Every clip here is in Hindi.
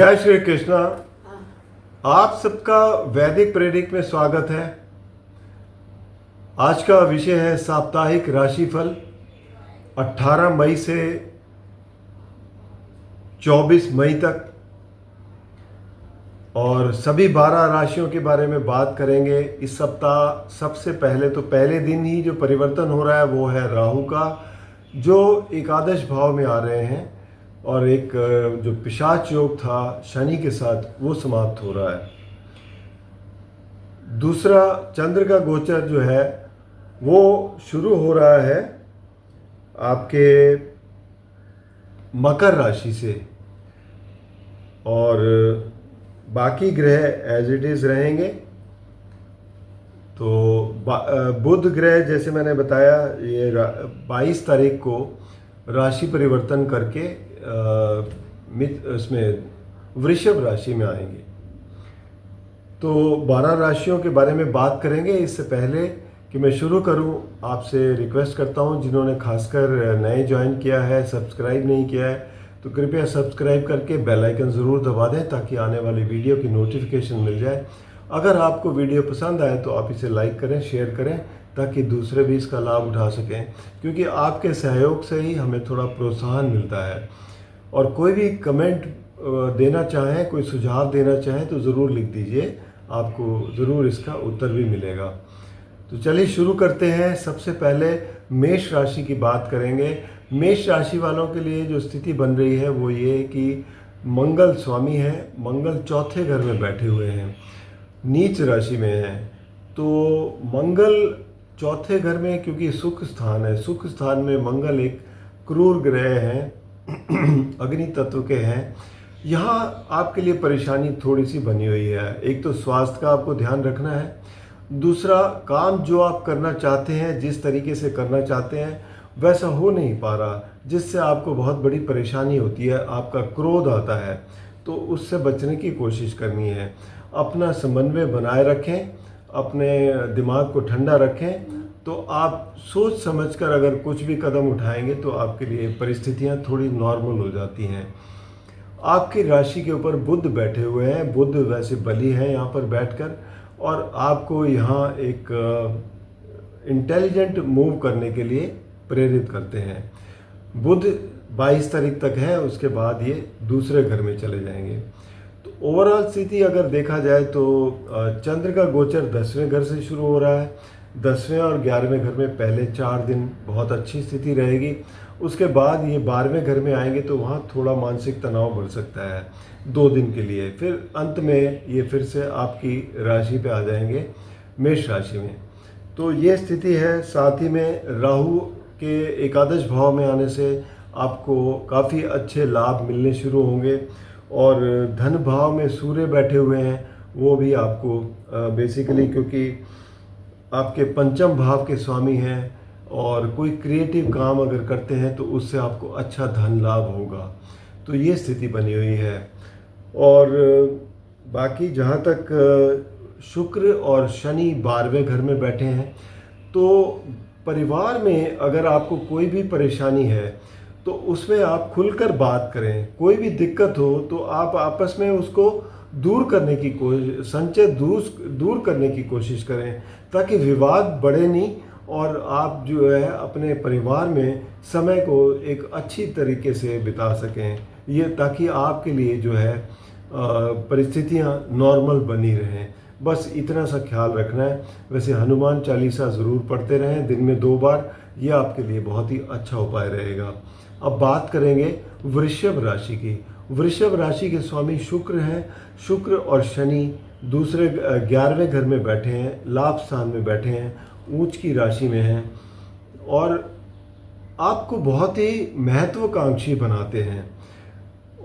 जय श्री कृष्णा। आप सबका वैदिक प्रेडिक्ट में स्वागत है। आज का विषय है साप्ताहिक राशिफल 18 मई से 24 मई तक, और सभी 12 राशियों के बारे में बात करेंगे इस सप्ताह। सबसे पहले तो पहले दिन ही जो परिवर्तन हो रहा है वो है राहु का, जो एकादश भाव में आ रहे हैं, और एक जो पिशाच योग था शनि के साथ वो समाप्त हो रहा है। दूसरा, चंद्र का गोचर जो है वो शुरू हो रहा है आपके मकर राशि से, और बाकी ग्रह एज इट इज़ रहेंगे। तो बुध ग्रह, जैसे मैंने बताया, ये 22 तारीख को राशि परिवर्तन करके इसमें वृषभ राशि में आएंगे। तो 12 राशियों के बारे में बात करेंगे। इससे पहले कि मैं शुरू करूं, आपसे रिक्वेस्ट करता हूं, जिन्होंने खासकर नए ज्वाइन किया है, सब्सक्राइब नहीं किया है, तो कृपया सब्सक्राइब करके बेल आइकन ज़रूर दबा दें ताकि आने वाली वीडियो की नोटिफिकेशन मिल जाए। अगर आपको वीडियो पसंद आए तो आप इसे लाइक करें, शेयर करें, ताकि दूसरे भी इसका लाभ उठा सकें, क्योंकि आपके सहयोग से ही हमें थोड़ा प्रोत्साहन मिलता है। और कोई भी कमेंट देना चाहें, कोई सुझाव देना चाहें तो ज़रूर लिख दीजिए, आपको ज़रूर इसका उत्तर भी मिलेगा। तो चलिए शुरू करते हैं। सबसे पहले मेष राशि की बात करेंगे। मेष राशि वालों के लिए जो स्थिति बन रही है वो ये कि मंगल स्वामी है, मंगल चौथे घर में बैठे हुए हैं, नीच राशि में हैं। तो मंगल चौथे घर में, क्योंकि सुख स्थान है, सुख स्थान में मंगल एक क्रूर ग्रह हैं, अग्नि तत्व के हैं। यहाँ आपके लिए परेशानी थोड़ी सी बनी हुई है। एक तो स्वास्थ्य का आपको ध्यान रखना है, दूसरा काम जो आप करना चाहते हैं, जिस तरीके से करना चाहते हैं वैसा हो नहीं पा रहा, जिससे आपको बहुत बड़ी परेशानी होती है, आपका क्रोध आता है, तो उससे बचने की कोशिश करनी है। अपना समन्वय बनाए रखें, अपने दिमाग को ठंडा रखें, तो आप सोच समझकर अगर कुछ भी कदम उठाएंगे तो आपके लिए परिस्थितियां थोड़ी नॉर्मल हो जाती हैं। आपकी राशि के ऊपर बुध बैठे हुए हैं, बुध वैसे बली है यहाँ पर बैठकर, और आपको यहाँ एक इंटेलिजेंट मूव करने के लिए प्रेरित करते हैं। बुध 22 तारीख तक है, उसके बाद ये दूसरे घर में चले जाएंगे। तो ओवरऑल स्थिति अगर देखा जाए तो चंद्र का गोचर 10वें घर से शुरू हो रहा है। 10वें और 11वें घर में पहले 4 दिन बहुत अच्छी स्थिति रहेगी, उसके बाद ये 12वें घर में आएंगे तो वहाँ थोड़ा मानसिक तनाव बढ़ सकता है 2 दिन के लिए। फिर अंत में ये फिर से आपकी राशि पे आ जाएंगे, मेष राशि में। तो ये स्थिति है। साथ ही में राहु के एकादश भाव में आने से आपको काफ़ी अच्छे लाभ मिलने शुरू होंगे, और धन भाव में सूर्य बैठे हुए हैं, वो भी आपको बेसिकली, क्योंकि आपके पंचम भाव के स्वामी हैं, और कोई क्रिएटिव काम अगर करते हैं तो उससे आपको अच्छा धन लाभ होगा। तो ये स्थिति बनी हुई है। और बाकी जहाँ तक शुक्र और शनि 12वें घर में बैठे हैं, तो परिवार में अगर आपको कोई भी परेशानी है तो उसमें आप खुलकर बात करें। कोई भी दिक्कत हो तो आप आपस में उसको दूर करने की दूर करने की कोशिश करें, ताकि विवाद बढ़े नहीं, और आप जो है अपने परिवार में समय को एक अच्छी तरीके से बिता सकें, ये ताकि आपके लिए जो है परिस्थितियां नॉर्मल बनी रहें। बस इतना सा ख्याल रखना है। वैसे हनुमान चालीसा ज़रूर पढ़ते रहें दिन में 2 बार, ये आपके लिए बहुत ही अच्छा उपाय रहेगा। अब बात करेंगे वृषभ राशि की। वृषभ राशि के स्वामी शुक्र हैं। शुक्र और शनि दूसरे 11वें घर में बैठे हैं, लाभ स्थान में बैठे हैं, ऊंच की राशि में हैं, और आपको बहुत ही महत्वाकांक्षी बनाते हैं।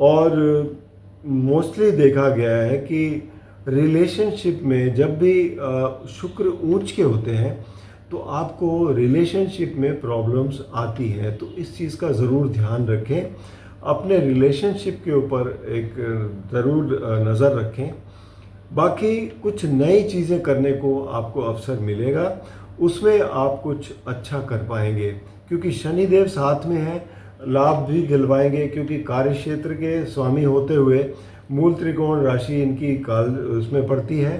और मोस्टली देखा गया है कि रिलेशनशिप में जब भी शुक्र ऊंच के होते हैं तो आपको रिलेशनशिप में प्रॉब्लम्स आती हैं। तो इस चीज़ का ज़रूर ध्यान रखें, अपने रिलेशनशिप के ऊपर एक ज़रूर नज़र रखें। बाकी कुछ नई चीज़ें करने को आपको अवसर मिलेगा, उसमें आप कुछ अच्छा कर पाएंगे, क्योंकि शनिदेव साथ में हैं, लाभ भी दिलवाएंगे, क्योंकि कार्य क्षेत्र के स्वामी होते हुए मूल त्रिकोण राशि इनकी काल उसमें पड़ती है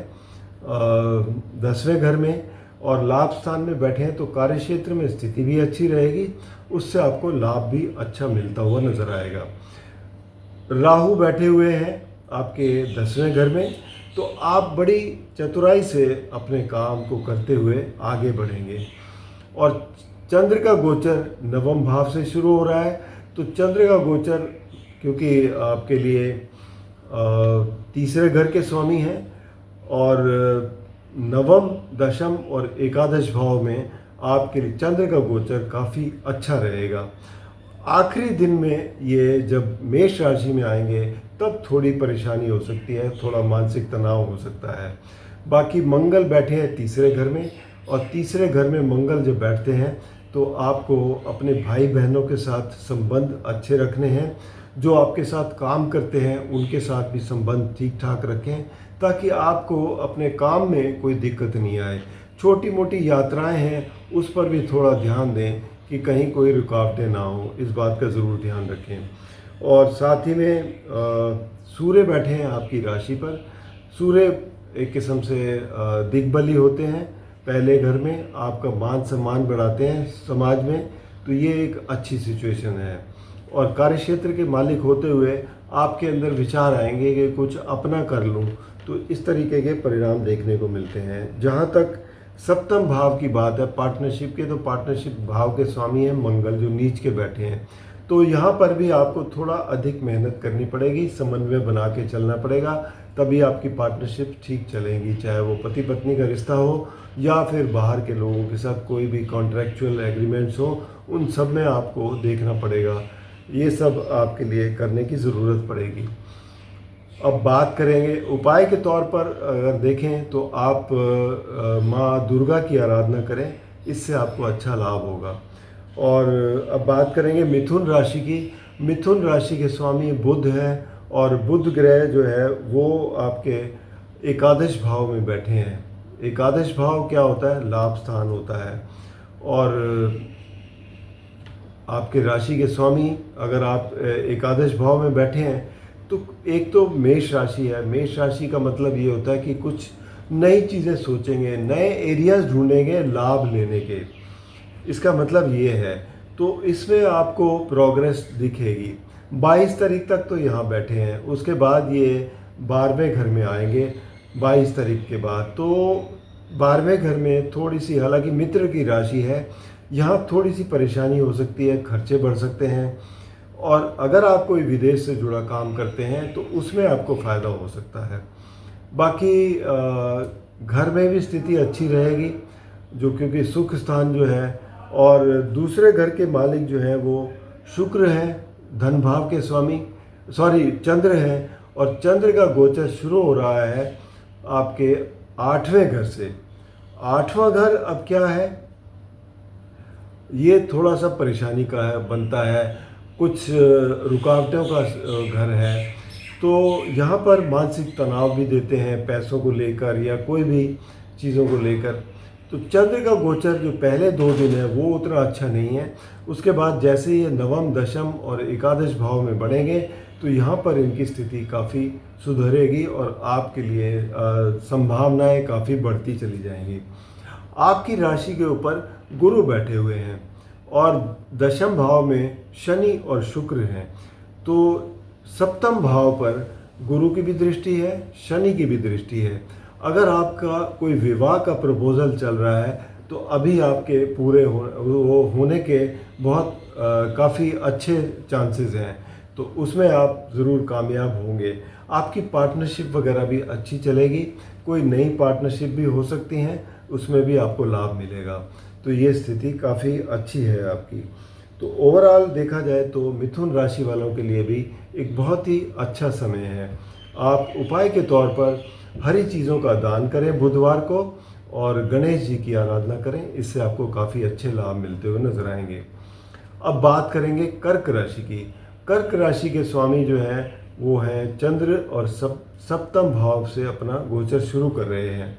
10वें घर में, और लाभ स्थान में बैठे हैं तो कार्य क्षेत्र में स्थिति भी अच्छी रहेगी, उससे आपको लाभ भी अच्छा मिलता हुआ नजर आएगा। राहु बैठे हुए हैं आपके 10वें घर में, तो आप बड़ी चतुराई से अपने काम को करते हुए आगे बढ़ेंगे। और चंद्र का गोचर नवम भाव से शुरू हो रहा है, तो चंद्र का गोचर क्योंकि आपके लिए तीसरे घर के स्वामी हैं और नवम, दशम और एकादश भाव में आपके लिए चंद्र का गोचर काफ़ी अच्छा रहेगा। आखिरी दिन में ये जब मेष राशि में आएंगे तब थोड़ी परेशानी हो सकती है, थोड़ा मानसिक तनाव हो सकता है। बाकी मंगल बैठे हैं तीसरे घर में, और तीसरे घर में मंगल जब बैठते हैं तो आपको अपने भाई बहनों के साथ संबंध अच्छे रखने हैं। जो आपके साथ काम करते हैं उनके साथ भी संबंध ठीक ठाक रखें, ताकि आपको अपने काम में कोई दिक्कत नहीं आए। छोटी मोटी यात्राएं हैं उस पर भी थोड़ा ध्यान दें कि कहीं कोई रुकावटें ना हो, इस बात का ज़रूर ध्यान रखें। और साथ ही में सूर्य बैठे हैं आपकी राशि पर। सूर्य एक किस्म से दिग्बली होते हैं, पहले घर में आपका मान सम्मान बढ़ाते हैं समाज में, तो ये एक अच्छी सिचुएशन है। और कार्यक्षेत्र के मालिक होते हुए आपके अंदर विचार आएंगे कि कुछ अपना कर लूँ, तो इस तरीके के परिणाम देखने को मिलते हैं। जहाँ तक सप्तम भाव की बात है पार्टनरशिप के, तो पार्टनरशिप भाव के स्वामी हैं मंगल, जो नीच के बैठे हैं। तो यहाँ पर भी आपको थोड़ा अधिक मेहनत करनी पड़ेगी, समन्वय बना के चलना पड़ेगा, तभी आपकी पार्टनरशिप ठीक चलेगी। चाहे वो पति पत्नी का रिश्ता हो या फिर बाहर के लोगों के साथ कोई भी कॉन्ट्रैक्चुअल एग्रीमेंट्स हो, उन सब में आपको देखना पड़ेगा। ये सब आपके लिए करने की ज़रूरत पड़ेगी। अब बात करेंगे उपाय के तौर पर, अगर देखें तो आप माँ दुर्गा की आराधना करें, इससे आपको अच्छा लाभ होगा। और अब बात करेंगे मिथुन राशि की। मिथुन राशि के स्वामी बुध हैं, और बुध ग्रह जो है वो आपके एकादश भाव में बैठे हैं। एकादश भाव क्या होता है? लाभ स्थान होता है। और आपके राशि के स्वामी अगर आप एकादश भाव में बैठे हैं, तो एक तो मेष राशि है। मेष राशि का मतलब ये होता है कि कुछ नई चीज़ें सोचेंगे, नए एरियाज़ ढूंढेंगे लाभ लेने के, इसका मतलब ये है। तो इसमें आपको प्रोग्रेस दिखेगी। 22 तारीख तक तो यहाँ बैठे हैं, उसके बाद ये 12वें घर में आएंगे 22 तारीख के बाद। तो 12वें घर में थोड़ी सी, हालांकि मित्र की राशि है, यहाँ थोड़ी सी परेशानी हो सकती है, खर्चे बढ़ सकते हैं। और अगर आप कोई विदेश से जुड़ा काम करते हैं तो उसमें आपको फ़ायदा हो सकता है। बाकी घर में भी स्थिति अच्छी रहेगी, जो क्योंकि सुख स्थान जो है, और दूसरे घर के मालिक जो हैं वो शुक्र हैं, धन भाव के स्वामी, चंद्र हैं। और चंद्र का गोचर शुरू हो रहा है आपके 8वें घर से। 8वां घर अब क्या है? ये थोड़ा सा परेशानी का है, बनता है, कुछ रुकावटों का घर है। तो यहाँ पर मानसिक तनाव भी देते हैं पैसों को लेकर या कोई भी चीज़ों को लेकर। तो चंद्र का गोचर जो पहले 2 दिन है वो उतना अच्छा नहीं है। उसके बाद जैसे ये नवम, दशम और एकादश भाव में बढ़ेंगे तो यहाँ पर इनकी स्थिति काफ़ी सुधरेगी और आपके लिए संभावनाएं काफ़ी बढ़ती चली जाएंगी। आपकी राशि के ऊपर गुरु बैठे हुए हैं और दशम भाव में शनि और शुक्र हैं। तो सप्तम भाव पर गुरु की भी दृष्टि है, शनि की भी दृष्टि है। अगर आपका कोई विवाह का प्रपोजल चल रहा है तो अभी आपके पूरे होने के बहुत काफ़ी अच्छे चांसेस हैं, तो उसमें आप ज़रूर कामयाब होंगे। आपकी पार्टनरशिप वगैरह भी अच्छी चलेगी, कोई नई पार्टनरशिप भी हो सकती हैं, उसमें भी आपको लाभ मिलेगा। तो ये स्थिति काफ़ी अच्छी है आपकी। तो ओवरऑल देखा जाए तो मिथुन राशि वालों के लिए भी एक बहुत ही अच्छा समय है। आप उपाय के तौर पर हरी चीज़ों का दान करें बुधवार को और गणेश जी की आराधना करें, इससे आपको काफ़ी अच्छे लाभ मिलते हुए नजर आएंगे। अब बात करेंगे कर्क राशि की। कर्क राशि के स्वामी जो हैं वो हैं चंद्र और सप्तम भाव से अपना गोचर शुरू कर रहे हैं।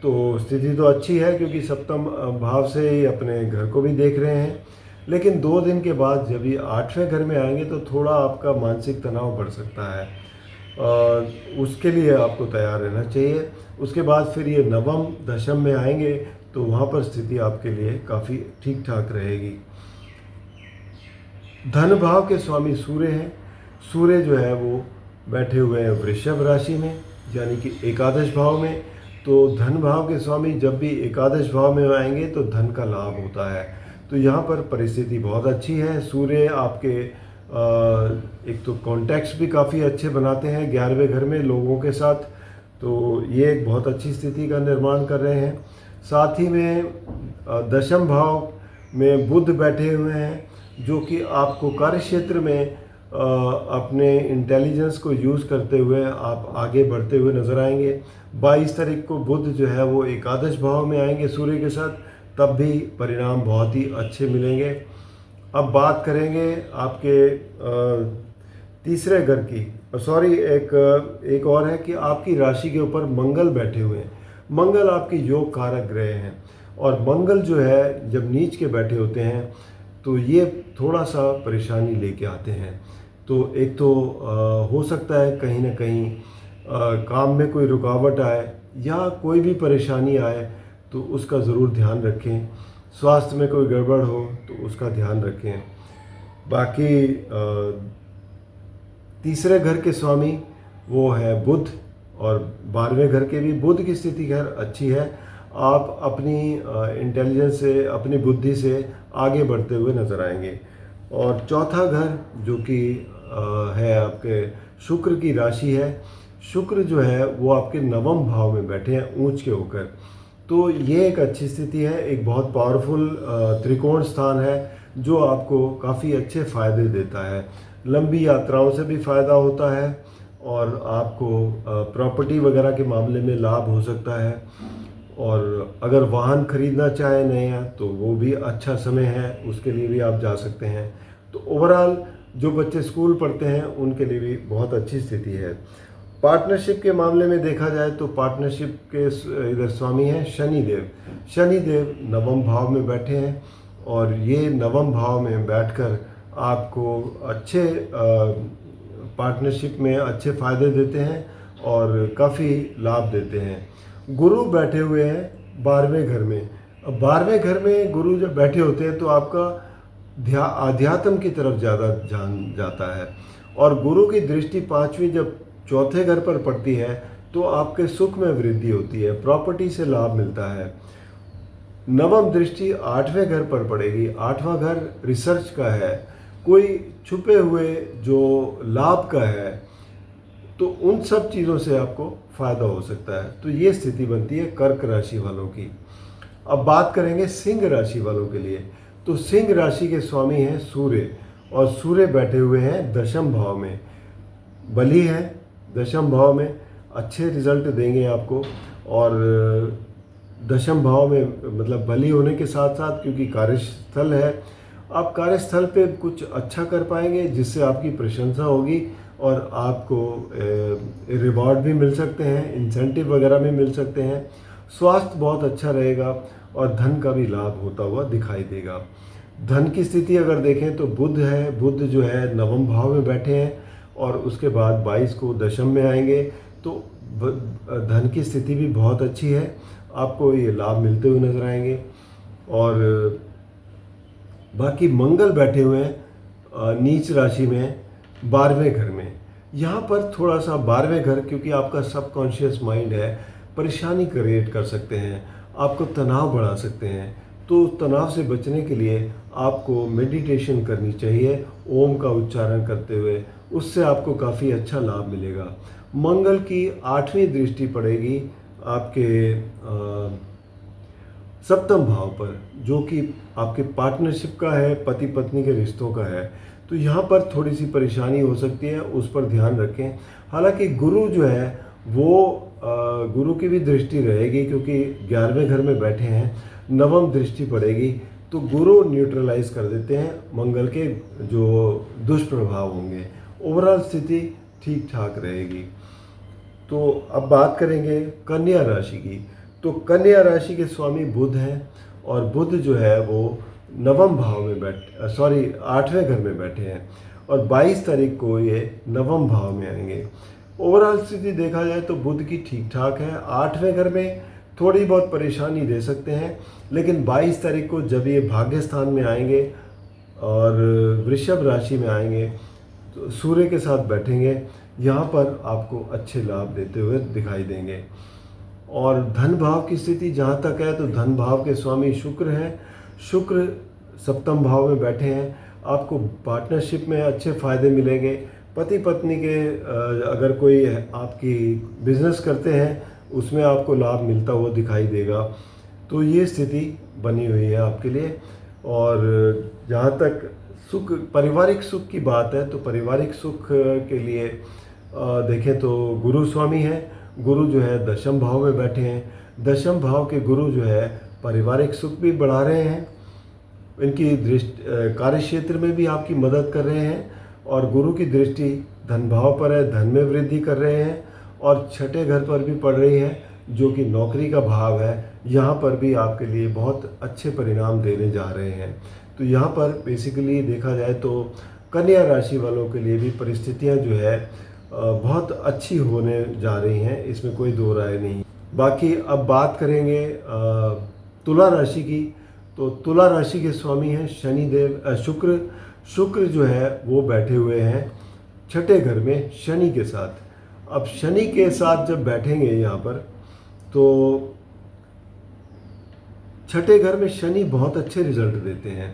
तो स्थिति तो अच्छी है क्योंकि सप्तम भाव से ही अपने घर को भी देख रहे हैं, लेकिन 2 दिन के बाद जब ये 8वें घर में आएंगे तो थोड़ा आपका मानसिक तनाव बढ़ सकता है। उसके लिए आपको तैयार रहना चाहिए। उसके बाद फिर ये नवम दशम में आएंगे तो वहाँ पर स्थिति आपके लिए काफ़ी ठीक ठाक रहेगी। धन भाव के स्वामी सूर्य हैं। सूर्य जो है वो बैठे हुए हैं वृषभ राशि में, यानी कि एकादश भाव में। तो धन भाव के स्वामी जब भी एकादश भाव में आएंगे तो धन का लाभ होता है। तो यहाँ पर परिस्थिति बहुत अच्छी है। सूर्य आपके एक तो कॉन्टैक्ट्स भी काफ़ी अच्छे बनाते हैं 11वें घर में लोगों के साथ, तो ये एक बहुत अच्छी स्थिति का निर्माण कर रहे हैं। साथ ही में दशम भाव में बुध बैठे हुए हैं, जो कि आपको कार्य क्षेत्र में अपने इंटेलिजेंस को यूज़ करते हुए आप आगे बढ़ते हुए नज़र आएंगे। 22 तारीख को बुध जो है वो एकादश भाव में आएंगे सूर्य के साथ, तब भी परिणाम बहुत ही अच्छे मिलेंगे। अब बात करेंगे आपके तीसरे घर की, एक और है कि आपकी राशि के ऊपर मंगल बैठे हुए हैं। मंगल आपके योग कारक ग्रह हैं, और मंगल जो है जब नीच के बैठे होते हैं तो ये थोड़ा सा परेशानी लेके आते हैं। तो एक तो हो सकता है कहीं ना कहीं काम में कोई रुकावट आए या कोई भी परेशानी आए तो उसका ज़रूर ध्यान रखें। स्वास्थ्य में कोई गड़बड़ हो तो उसका ध्यान रखें। बाकी तीसरे घर के स्वामी वो है बुध, और 12वें घर के भी बुध की स्थिति खैर अच्छी है। आप अपनी इंटेलिजेंस से, अपनी बुद्धि से आगे बढ़ते हुए नज़र आएंगे। और चौथा घर जो कि है आपके शुक्र की राशि है। शुक्र जो है वो आपके नवम भाव में बैठे हैं ऊंच के होकर, तो ये एक अच्छी स्थिति है। एक बहुत पावरफुल त्रिकोण स्थान है जो आपको काफ़ी अच्छे फ़ायदे देता है। लंबी यात्राओं से भी फ़ायदा होता है, और आपको प्रॉपर्टी वगैरह के मामले में लाभ हो सकता है। और अगर वाहन खरीदना चाहे नया तो वो भी अच्छा समय है, उसके लिए भी आप जा सकते हैं। तो ओवरऑल जो बच्चे स्कूल पढ़ते हैं उनके लिए भी बहुत अच्छी स्थिति है। पार्टनरशिप के मामले में देखा जाए तो पार्टनरशिप के इधर स्वामी हैं शनिदेव। शनिदेव नवम भाव में बैठे हैं, और ये नवम भाव में बैठकर आपको अच्छे पार्टनरशिप में अच्छे फ़ायदे देते हैं और काफ़ी लाभ देते हैं। गुरु बैठे हुए हैं 12वें घर में। अब 12वें घर में गुरु जब बैठे होते हैं तो आपका आध्यात्म की तरफ ज़्यादा ध्यान जाता है, और गुरु की दृष्टि 5वीं जब चौथे घर पर पड़ती है तो आपके सुख में वृद्धि होती है, प्रॉपर्टी से लाभ मिलता है। नवम दृष्टि 8वें घर पर पड़ेगी। 8वां घर रिसर्च का है, कोई छुपे हुए जो लाभ का है, तो उन सब चीज़ों से आपको फ़ायदा हो सकता है। तो ये स्थिति बनती है कर्क राशि वालों की। अब बात करेंगे सिंह राशि वालों के लिए। तो सिंह राशि के स्वामी हैं सूर्य, और सूर्य बैठे हुए हैं दशम भाव में। बली है दशम भाव में, अच्छे रिजल्ट देंगे आपको। और दशम भाव में मतलब बली होने के साथ साथ, क्योंकि कार्यस्थल है, आप कार्यस्थल पे कुछ अच्छा कर पाएंगे जिससे आपकी प्रशंसा होगी, और आपको रिवॉर्ड भी मिल सकते हैं, इंसेंटिव वगैरह भी मिल सकते हैं। स्वास्थ्य बहुत अच्छा रहेगा, और धन का भी लाभ होता हुआ दिखाई देगा। धन की स्थिति अगर देखें तो बुध है, बुध जो है नवम भाव में बैठे हैं, और उसके बाद 22 को दशम में आएंगे, तो धन की स्थिति भी बहुत अच्छी है, आपको ये लाभ मिलते हुए नजर आएंगे। और बाकी मंगल बैठे हुए हैं नीच राशि में 12वें घर में। यहाँ पर थोड़ा सा 12वें घर, क्योंकि आपका सबकॉन्शियस माइंड है, परेशानी क्रिएट कर सकते हैं, आपको तनाव बढ़ा सकते हैं। तो तनाव से बचने के लिए आपको मेडिटेशन करनी चाहिए ओम का उच्चारण करते हुए, उससे आपको काफ़ी अच्छा लाभ मिलेगा। मंगल की 8वीं दृष्टि पड़ेगी आपके सप्तम भाव पर, जो कि आपके पार्टनरशिप का है, पति पत्नी के रिश्तों का है। तो यहाँ पर थोड़ी सी परेशानी हो सकती है, उस पर ध्यान रखें। हालांकि गुरु जो है वो गुरु की भी दृष्टि रहेगी, क्योंकि 11वें घर में बैठे हैं, नवम दृष्टि पड़ेगी, तो गुरु न्यूट्रलाइज कर देते हैं मंगल के जो दुष्प्रभाव होंगे। ओवरऑल स्थिति ठीक ठाक रहेगी। तो अब बात करेंगे कन्या राशि की। तो कन्या राशि के स्वामी बुध हैं, और बुध जो है वो नवम भाव में 8वें घर में बैठे हैं, और 22 तारीख को ये नवम भाव में आएंगे। ओवरऑल स्थिति देखा जाए तो बुध की ठीक ठाक है। 8वें घर में थोड़ी बहुत परेशानी दे सकते हैं, लेकिन 22 तारीख को जब ये भाग्य स्थान में आएंगे और वृषभ राशि में आएंगे तो सूर्य के साथ बैठेंगे, यहाँ पर आपको अच्छे लाभ देते हुए दिखाई देंगे। और धन भाव की स्थिति जहाँ तक है तो धन भाव के स्वामी शुक्र हैं। शुक्र सप्तम भाव में बैठे हैं। आपको पार्टनरशिप में अच्छे फ़ायदे मिलेंगे। पति पत्नी के अगर कोई आपकी बिजनेस करते हैं उसमें आपको लाभ मिलता हुआ दिखाई देगा। तो ये स्थिति बनी हुई है आपके लिए। और जहाँ तक सुख, पारिवारिक सुख की बात है तो पारिवारिक सुख के लिए देखें तो गुरु स्वामी हैं। गुरु जो है दशम भाव में बैठे हैं। दशम भाव के गुरु जो है पारिवारिक सुख भी बढ़ा रहे हैं। इनकी दृष्टि कार्य क्षेत्र में भी आपकी मदद कर रहे हैं। और गुरु की दृष्टि धन भाव पर है, धन में वृद्धि कर रहे हैं। और छठे घर पर भी पड़ रही है जो कि नौकरी का भाव है। यहाँ पर भी आपके लिए बहुत अच्छे परिणाम देने जा रहे हैं। तो यहाँ पर बेसिकली देखा जाए तो कन्या राशि वालों के लिए भी परिस्थितियाँ जो है बहुत अच्छी होने जा रही हैं, इसमें कोई दो राय नहीं। बाकी अब बात करेंगे तुला राशि की। तो तुला राशि के स्वामी हैं शनिदेव, शुक्र। शुक्र जो है वो बैठे हुए हैं छठे घर में शनि के साथ। अब शनि के साथ जब बैठेंगे यहाँ पर तो छठे घर में शनि बहुत अच्छे रिजल्ट देते हैं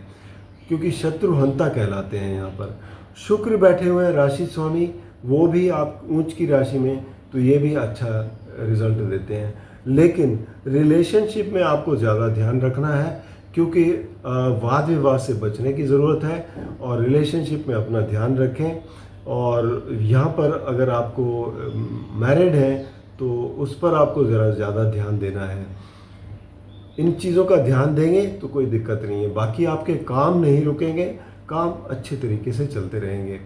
क्योंकि शत्रुहंता कहलाते हैं। यहाँ पर शुक्र बैठे हुए हैं राशि स्वामी, वो भी आप ऊंच की राशि में, तो ये भी अच्छा रिजल्ट देते हैं। लेकिन रिलेशनशिप में आपको ज़्यादा ध्यान रखना है क्योंकि वाद विवाद से बचने की ज़रूरत है। और रिलेशनशिप में अपना ध्यान रखें। और यहाँ पर अगर आपको मैरिड है तो उस पर आपको ज़रा ज़्यादा ध्यान देना है। इन चीज़ों का ध्यान देंगे तो कोई दिक्कत नहीं है। बाकी आपके काम नहीं रुकेंगे, काम अच्छे तरीके से चलते रहेंगे।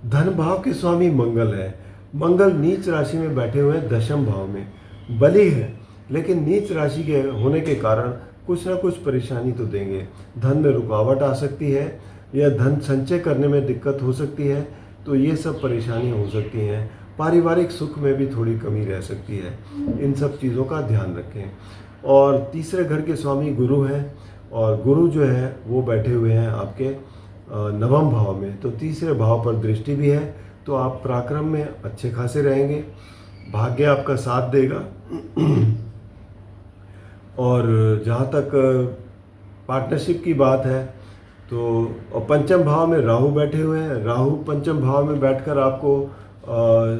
धन भाव के स्वामी मंगल है। मंगल नीच राशि में बैठे हुए हैं दशम भाव में। बली है लेकिन नीच राशि के होने के कारण कुछ ना कुछ परेशानी तो देंगे। धन में रुकावट आ सकती है या धन संचय करने में दिक्कत हो सकती है। तो ये सब परेशानियाँ हो सकती हैं। पारिवारिक सुख में भी थोड़ी कमी रह सकती है। इन सब चीज़ों का ध्यान रखें। और तीसरे घर के स्वामी गुरु हैं और गुरु जो है वो बैठे हुए हैं आपके नवम भाव में। तो तीसरे भाव पर दृष्टि भी है तो आप पराक्रम में अच्छे खासे रहेंगे। भाग्य आपका साथ देगा। और जहाँ तक पार्टनरशिप की बात है तो पंचम भाव में राहु बैठे हुए हैं। राहु पंचम भाव में बैठकर आपको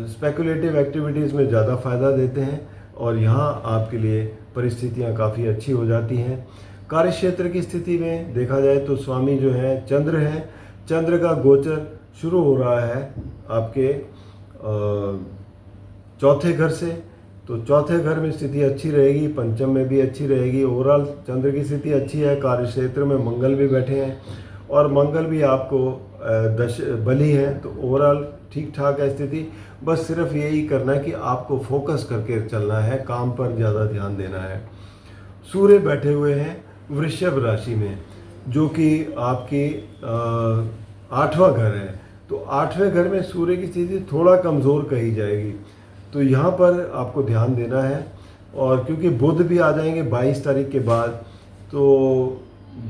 स्पेकुलेटिव एक्टिविटीज़ में ज़्यादा फ़ायदा देते हैं और यहाँ आपके लिए परिस्थितियाँ काफ़ी अच्छी हो जाती हैं। कार्य क्षेत्र की स्थिति में देखा जाए तो स्वामी जो है चंद्र हैं। चंद्र का गोचर शुरू हो रहा है आपके चौथे घर से। तो चौथे घर में स्थिति अच्छी रहेगी, पंचम में भी अच्छी रहेगी। ओवरऑल चंद्र की स्थिति अच्छी है। कार्य क्षेत्र में मंगल भी बैठे हैं और मंगल भी आपको बली है। तो ओवरऑल ठीक ठाक है स्थिति। बस सिर्फ यही करना है कि आपको फोकस करके चलना है, काम पर ज़्यादा ध्यान देना है। सूर्य बैठे हुए हैं वृषभ राशि में जो कि आपकी 8वां घर है। तो 8वें घर में सूर्य की स्थिति थोड़ा कमज़ोर कही जाएगी। तो यहाँ पर आपको ध्यान देना है। और क्योंकि बुध भी आ जाएंगे 22 तारीख के बाद, तो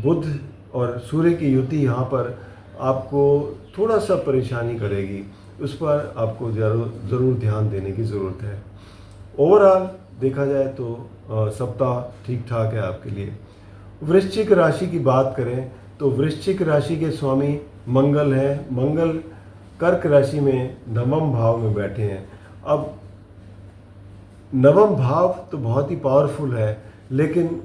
बुध और सूर्य की युति यहाँ पर आपको थोड़ा सा परेशानी करेगी। उस पर आपको ज़रूर ध्यान देने की ज़रूरत है। ओवरऑल देखा जाए तो सप्ताह ठीक ठाक है आपके लिए। वृश्चिक राशि की बात करें तो वृश्चिक राशि के स्वामी मंगल हैं। मंगल कर्क राशि में नवम भाव में बैठे हैं। अब नवम भाव तो बहुत ही पावरफुल है, लेकिन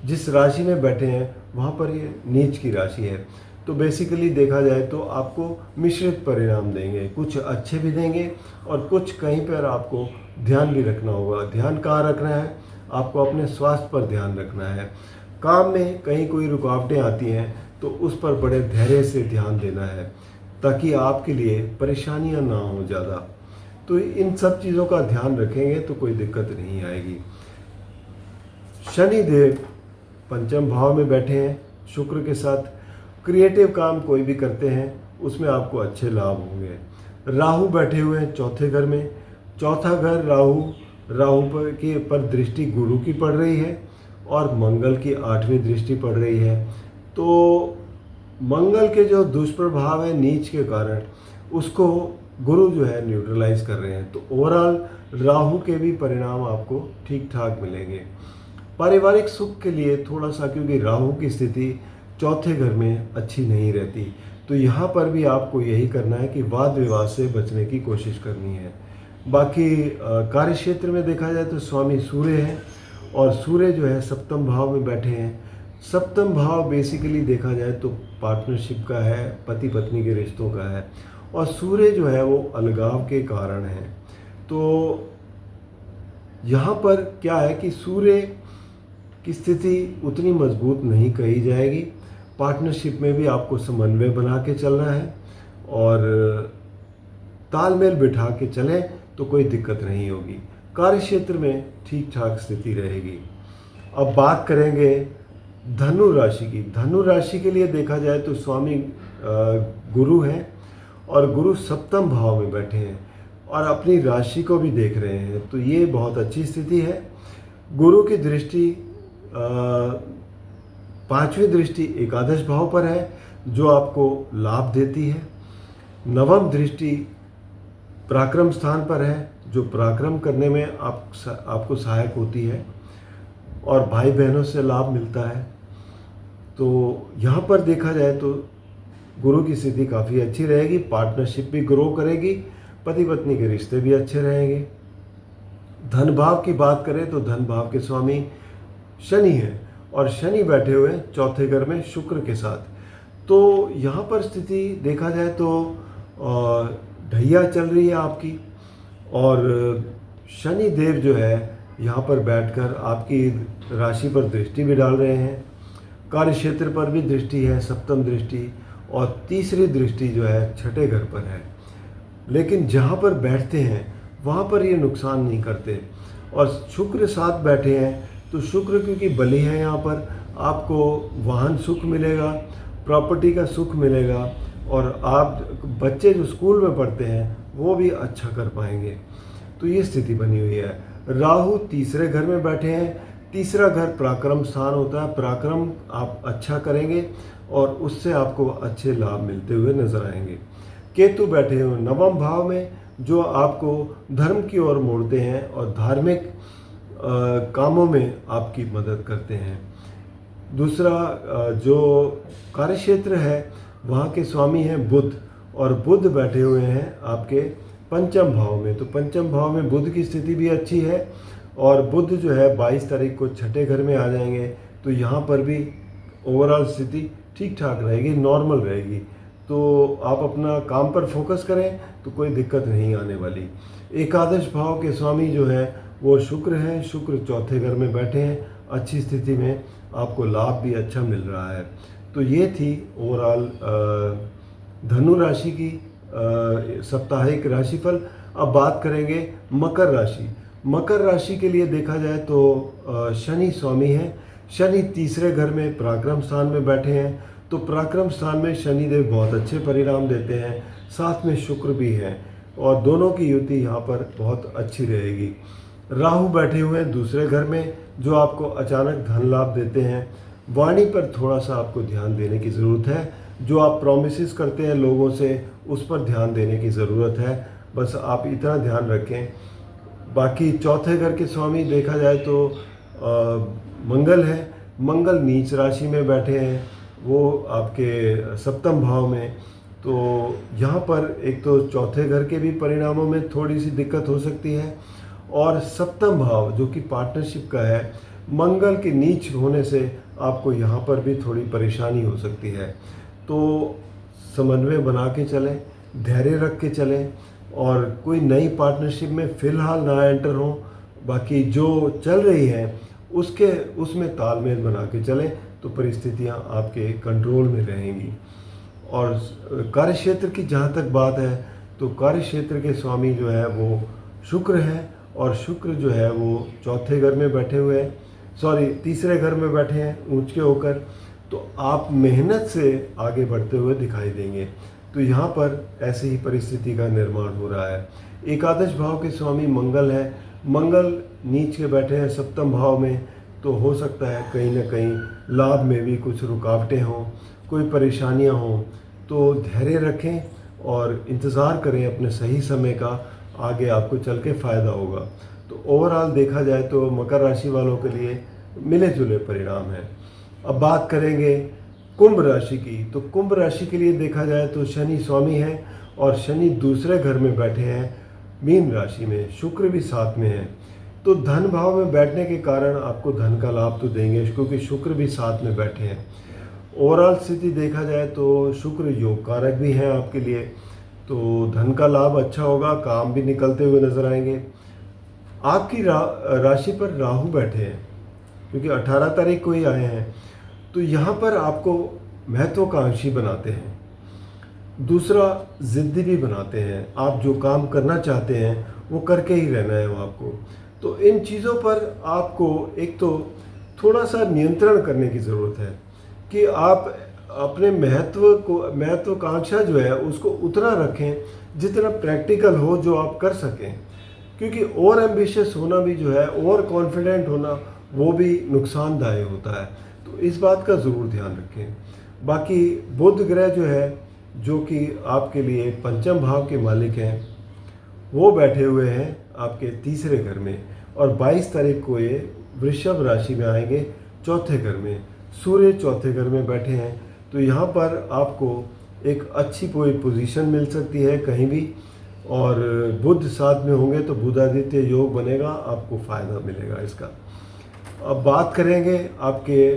जिस राशि में बैठे हैं वहाँ पर ये नीच की राशि है। तो बेसिकली देखा जाए तो आपको मिश्रित परिणाम देंगे, कुछ अच्छे भी देंगे और कुछ कहीं पर आपको ध्यान भी रखना होगा। ध्यान कहाँ रखना है? आपको अपने स्वास्थ्य पर ध्यान रखना है। काम में कहीं कोई रुकावटें आती हैं तो उस पर बड़े धैर्य से ध्यान देना है ताकि आपके लिए परेशानियां ना हो ज़्यादा। तो इन सब चीज़ों का ध्यान रखेंगे तो कोई दिक्कत नहीं आएगी। शनि देव पंचम भाव में बैठे हैं शुक्र के साथ। क्रिएटिव काम कोई भी करते हैं उसमें आपको अच्छे लाभ होंगे। राहु बैठे हुए हैं चौथे घर में। चौथा घर राहु पर दृष्टि गुरु की पड़ रही है और मंगल की 8वीं दृष्टि पड़ रही है। तो मंगल के जो दुष्प्रभाव है नीच के कारण, उसको गुरु जो है न्यूट्रलाइज कर रहे हैं। तो ओवरऑल राहु के भी परिणाम आपको ठीक ठाक मिलेंगे। पारिवारिक सुख के लिए थोड़ा सा, क्योंकि राहु की स्थिति चौथे घर में अच्छी नहीं रहती, तो यहाँ पर भी आपको यही करना है कि वाद विवाद से बचने की कोशिश करनी है। बाकी कार्य क्षेत्र में देखा जाए तो स्वामी सूर्य हैं और सूर्य जो है सप्तम भाव में बैठे हैं। सप्तम भाव बेसिकली देखा जाए तो पार्टनरशिप का है, पति पत्नी के रिश्तों का है, और सूर्य जो है वो अलगाव के कारण है। तो यहाँ पर क्या है कि सूर्य की स्थिति उतनी मजबूत नहीं कही जाएगी। पार्टनरशिप में भी आपको समन्वय बना के चलना है और तालमेल बिठा के चलें तो कोई दिक्कत नहीं होगी। कार्य क्षेत्र में ठीक ठाक स्थिति रहेगी। अब बात करेंगे धनु राशि की। धनु राशि के लिए देखा जाए तो स्वामी गुरु हैं और गुरु सप्तम भाव में बैठे हैं और अपनी राशि को भी देख रहे हैं, तो ये बहुत अच्छी स्थिति है। गुरु की दृष्टि 5वीं दृष्टि एकादश भाव पर है जो आपको लाभ देती है। 9वीं दृष्टि पराक्रम स्थान पर है जो पराक्रम करने में आपको सहायक होती है और भाई बहनों से लाभ मिलता है। तो यहाँ पर देखा जाए तो गुरु की स्थिति काफ़ी अच्छी रहेगी, पार्टनरशिप भी ग्रो करेगी, पति पत्नी के रिश्ते भी अच्छे रहेंगे। धन भाव की बात करें तो धन भाव के स्वामी शनि हैं और शनि बैठे हुए हैं चौथे घर में शुक्र के साथ। तो यहाँ पर स्थिति देखा जाए तो ढैया चल रही है आपकी, और शनि देव जो है यहाँ पर बैठकर आपकी राशि पर दृष्टि भी डाल रहे हैं। कार्य क्षेत्र पर भी दृष्टि है, सप्तम दृष्टि, और तीसरी दृष्टि जो है छठे घर पर है। लेकिन जहाँ पर बैठते हैं वहाँ पर ये नुकसान नहीं करते। और शुक्र साथ बैठे हैं तो शुक्र क्योंकि बली है, यहाँ पर आपको वाहन सुख मिलेगा, प्रॉपर्टी का सुख मिलेगा, और आप बच्चे जो स्कूल में पढ़ते हैं वो भी अच्छा कर पाएंगे। तो ये स्थिति बनी हुई है। राहु तीसरे घर में बैठे हैं। तीसरा घर पराक्रम स्थान होता है, पराक्रम आप अच्छा करेंगे और उससे आपको अच्छे लाभ मिलते हुए नजर आएंगे। केतु बैठे हुए 9वें भाव में जो आपको धर्म की ओर मोड़ते हैं और धार्मिक कामों में आपकी मदद करते हैं। दूसरा जो कार्यक्षेत्र है वहाँ के स्वामी हैं बुध, और बुध बैठे हुए हैं आपके पंचम भाव में। तो पंचम भाव में बुध की स्थिति भी अच्छी है और बुध जो है 22 तारीख को छठे घर में आ जाएंगे। तो यहाँ पर भी ओवरऑल स्थिति ठीक ठाक रहेगी, नॉर्मल रहेगी। तो आप अपना काम पर फोकस करें तो कोई दिक्कत नहीं आने वाली। एकादश भाव के स्वामी जो है वो शुक्र हैं, शुक्र चौथे घर में बैठे हैं, अच्छी स्थिति में आपको लाभ भी अच्छा मिल रहा है। तो ये थी ओवरऑल धनु राशि की साप्ताहिक राशिफल। अब बात करेंगे मकर राशि। मकर राशि के लिए देखा जाए तो शनि स्वामी हैं। शनि तीसरे घर में पराक्रम स्थान में बैठे हैं, तो पराक्रम स्थान में शनिदेव बहुत अच्छे परिणाम देते हैं, साथ में शुक्र भी हैं और दोनों की युति यहाँ पर बहुत अच्छी रहेगी। राहु बैठे हुए हैं दूसरे घर में जो आपको अचानक धन लाभ देते हैं। वाणी पर थोड़ा सा आपको ध्यान देने की ज़रूरत है, जो आप प्रॉमिसेस करते हैं लोगों से उस पर ध्यान देने की ज़रूरत है, बस आप इतना ध्यान रखें। बाकी चौथे घर के स्वामी देखा जाए तो मंगल है। मंगल नीच राशि में बैठे हैं, वो आपके सप्तम भाव में। तो यहाँ पर एक तो चौथे घर के भी परिणामों में थोड़ी सी दिक्कत हो सकती है, और सप्तम भाव जो कि पार्टनरशिप का है, मंगल के नीच होने से आपको यहाँ पर भी थोड़ी परेशानी हो सकती है। तो समन्वय बना के चलें, धैर्य रख के चलें और कोई नई पार्टनरशिप में फ़िलहाल ना एंटर हों। बाकी जो चल रही है उसमें तालमेल बना के चलें तो परिस्थितियाँ आपके कंट्रोल में रहेंगी। और कार्यक्षेत्र की जहाँ तक बात है तो कार्यक्षेत्र के स्वामी जो है वो शुक्र है, और शुक्र जो है वो चौथे घर में बैठे हुए हैं, तीसरे घर में बैठे हैं ऊंच के होकर। तो आप मेहनत से आगे बढ़ते हुए दिखाई देंगे। तो यहाँ पर ऐसे ही परिस्थिति का निर्माण हो रहा है। एकादश भाव के स्वामी मंगल है, मंगल नीच के बैठे हैं सप्तम भाव में, तो हो सकता है कहीं ना कहीं लाभ में भी कुछ रुकावटें हों, कोई परेशानियां हों। तो धैर्य रखें और इंतज़ार करें अपने सही समय का, आगे आपको चल के फ़ायदा होगा। तो ओवरऑल देखा जाए तो मकर राशि वालों के लिए मिले जुले परिणाम हैं। अब बात करेंगे कुंभ राशि की। तो कुंभ राशि के लिए देखा जाए तो शनि स्वामी है और शनि दूसरे घर में बैठे हैं मीन राशि में, शुक्र भी साथ में है। तो धन भाव में बैठने के कारण आपको धन का लाभ तो देंगे क्योंकि शुक्र भी साथ में बैठे हैं। ओवरऑल स्थिति देखा जाए तो शुक्र योग कारक भी हैं आपके लिए, तो धन का लाभ अच्छा होगा, काम भी निकलते हुए नजर आएंगे। आपकी राशि पर राहु बैठे हैं क्योंकि 18 तारीख को ही आए हैं, तो यहाँ पर आपको महत्वाकांक्षी बनाते हैं, दूसरा जिद्दी भी बनाते हैं। आप जो काम करना चाहते हैं वो करके ही रहना है वो आपको। तो इन चीज़ों पर आपको एक तो थोड़ा सा नियंत्रण करने की ज़रूरत है कि आप अपने महत्वाकांक्षा जो है उसको उतना रखें जितना प्रैक्टिकल हो, जो आप कर सकें। क्योंकि ओवर एम्बिशियस होना भी जो है, ओवर कॉन्फिडेंट होना, वो भी नुकसानदायक होता है। तो इस बात का ज़रूर ध्यान रखें। बाकी बुध ग्रह जो है, जो कि आपके लिए पंचम भाव के मालिक हैं, वो बैठे हुए हैं आपके तीसरे घर में और 22 तारीख को ये वृषभ राशि में आएंगे चौथे घर में। सूर्य चौथे घर में बैठे हैं, तो यहाँ पर आपको एक अच्छी पोजीशन मिल सकती है कहीं भी, और बुध साथ में होंगे तो बुधादित्य योग बनेगा, आपको फ़ायदा मिलेगा इसका। अब बात करेंगे आपके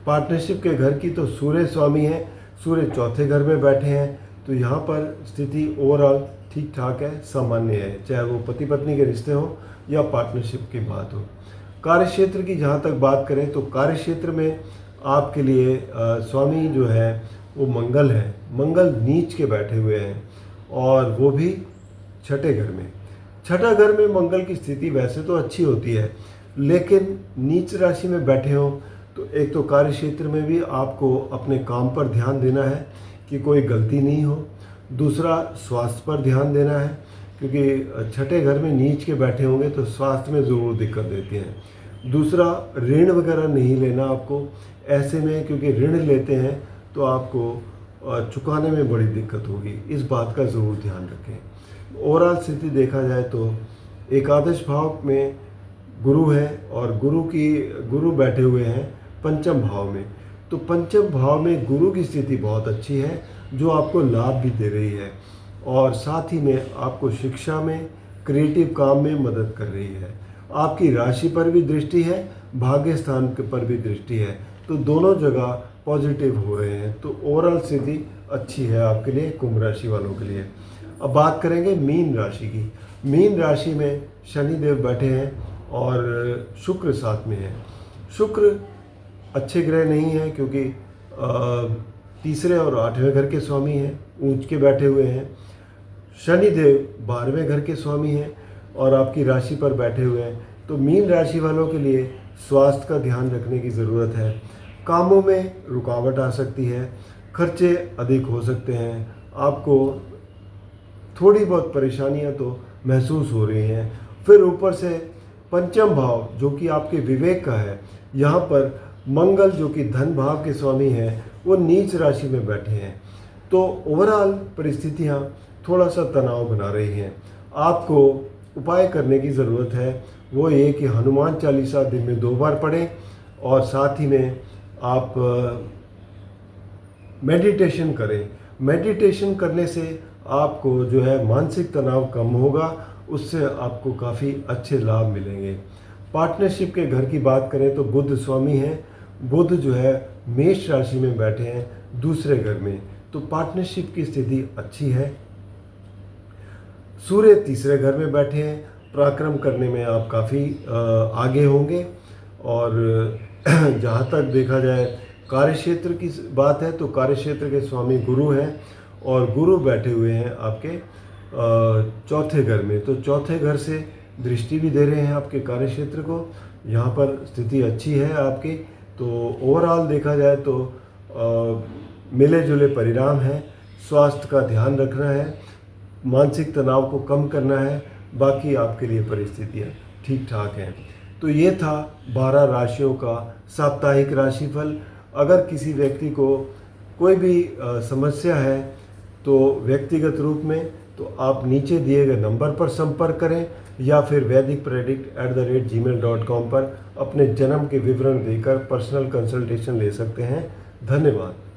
पार्टनरशिप के घर की। तो सूर्य स्वामी हैं, सूर्य चौथे घर में बैठे हैं, तो यहाँ पर स्थिति ओवरऑल ठीक ठाक है, सामान्य है, चाहे वो पति पत्नी के रिश्ते हों या पार्टनरशिप की बात हो। कार्य क्षेत्र की जहाँ तक बात करें तो कार्य क्षेत्र में आपके लिए स्वामी जो है वो मंगल है, मंगल नीच के बैठे हुए हैं और वो भी छठे घर में। छठा घर में मंगल की स्थिति वैसे तो अच्छी होती है, लेकिन नीच राशि में बैठे हों तो एक तो कार्य क्षेत्र में भी आपको अपने काम पर ध्यान देना है कि कोई गलती नहीं हो, दूसरा स्वास्थ्य पर ध्यान देना है क्योंकि छठे घर में नीच के बैठे होंगे तो स्वास्थ्य में ज़रूर दिक्कत देती हैं। दूसरा, ऋण वगैरह नहीं लेना आपको ऐसे में, क्योंकि ऋण लेते हैं तो आपको चुकाने में बड़ी दिक्कत होगी, इस बात का ज़रूर ध्यान रखें। ओवरऑल स्थिति देखा जाए तो एकादश भाव में गुरु है और गुरु बैठे हुए हैं पंचम भाव में। तो पंचम भाव में गुरु की स्थिति बहुत अच्छी है, जो आपको लाभ भी दे रही है और साथ ही में आपको शिक्षा में, क्रिएटिव काम में मदद कर रही है। आपकी राशि पर भी दृष्टि है, भाग्य स्थान पर भी दृष्टि है, तो दोनों जगह पॉजिटिव हो रहे हैं। तो ओवरऑल स्थिति अच्छी है आपके लिए, कुंभ राशि वालों के लिए। अब बात करेंगे मीन राशि की। मीन राशि में शनिदेव बैठे हैं और शुक्र साथ में है। शुक्र अच्छे ग्रह नहीं है क्योंकि तीसरे और 8वें घर के स्वामी हैं, ऊंच के बैठे हुए हैं। शनिदेव 12वें घर के स्वामी हैं और आपकी राशि पर बैठे हुए हैं। तो मीन राशि वालों के लिए स्वास्थ्य का ध्यान रखने की ज़रूरत है। कामों में रुकावट आ सकती है, खर्चे अधिक हो सकते हैं, आपको थोड़ी बहुत परेशानियां तो महसूस हो रही हैं। फिर ऊपर से पंचम भाव जो कि आपके विवेक का है, यहाँ पर मंगल जो कि धन भाव के स्वामी हैं वो नीच राशि में बैठे हैं। तो ओवरऑल परिस्थितियाँ थोड़ा सा तनाव बना रही हैं। आपको उपाय करने की ज़रूरत है, वो ये कि हनुमान चालीसा दिन में 2 बार पढ़ें और साथ ही में आप मेडिटेशन करें। मेडिटेशन करने से आपको जो है मानसिक तनाव कम होगा, उससे आपको काफ़ी अच्छे लाभ मिलेंगे। पार्टनरशिप के घर की बात करें तो बुध स्वामी हैं, बुध जो है मेष राशि में बैठे हैं दूसरे घर में, तो पार्टनरशिप की स्थिति अच्छी है। सूर्य तीसरे घर में बैठे हैं, पराक्रम करने में आप काफ़ी आगे होंगे। और जहाँ तक देखा जाए कार्यक्षेत्र की बात है तो कार्यक्षेत्र के स्वामी गुरु हैं और गुरु बैठे हुए हैं आपके चौथे घर में। तो चौथे घर से दृष्टि भी दे रहे हैं आपके कार्यक्षेत्र को, यहाँ पर स्थिति अच्छी है आपकी। तो ओवरऑल देखा जाए तो मिले जुले परिणाम हैं। स्वास्थ्य का ध्यान रखना है, मानसिक तनाव को कम करना है, बाकी आपके लिए परिस्थितियाँ ठीक ठाक हैं। तो ये था 12 राशियों का साप्ताहिक राशिफल। अगर किसी व्यक्ति को कोई भी समस्या है तो व्यक्तिगत रूप में तो आप नीचे दिए गए नंबर पर संपर्क करें या फिर vaidicpredict@gmail.com पर अपने जन्म के विवरण देकर पर्सनल कंसल्टेशन ले सकते हैं। धन्यवाद।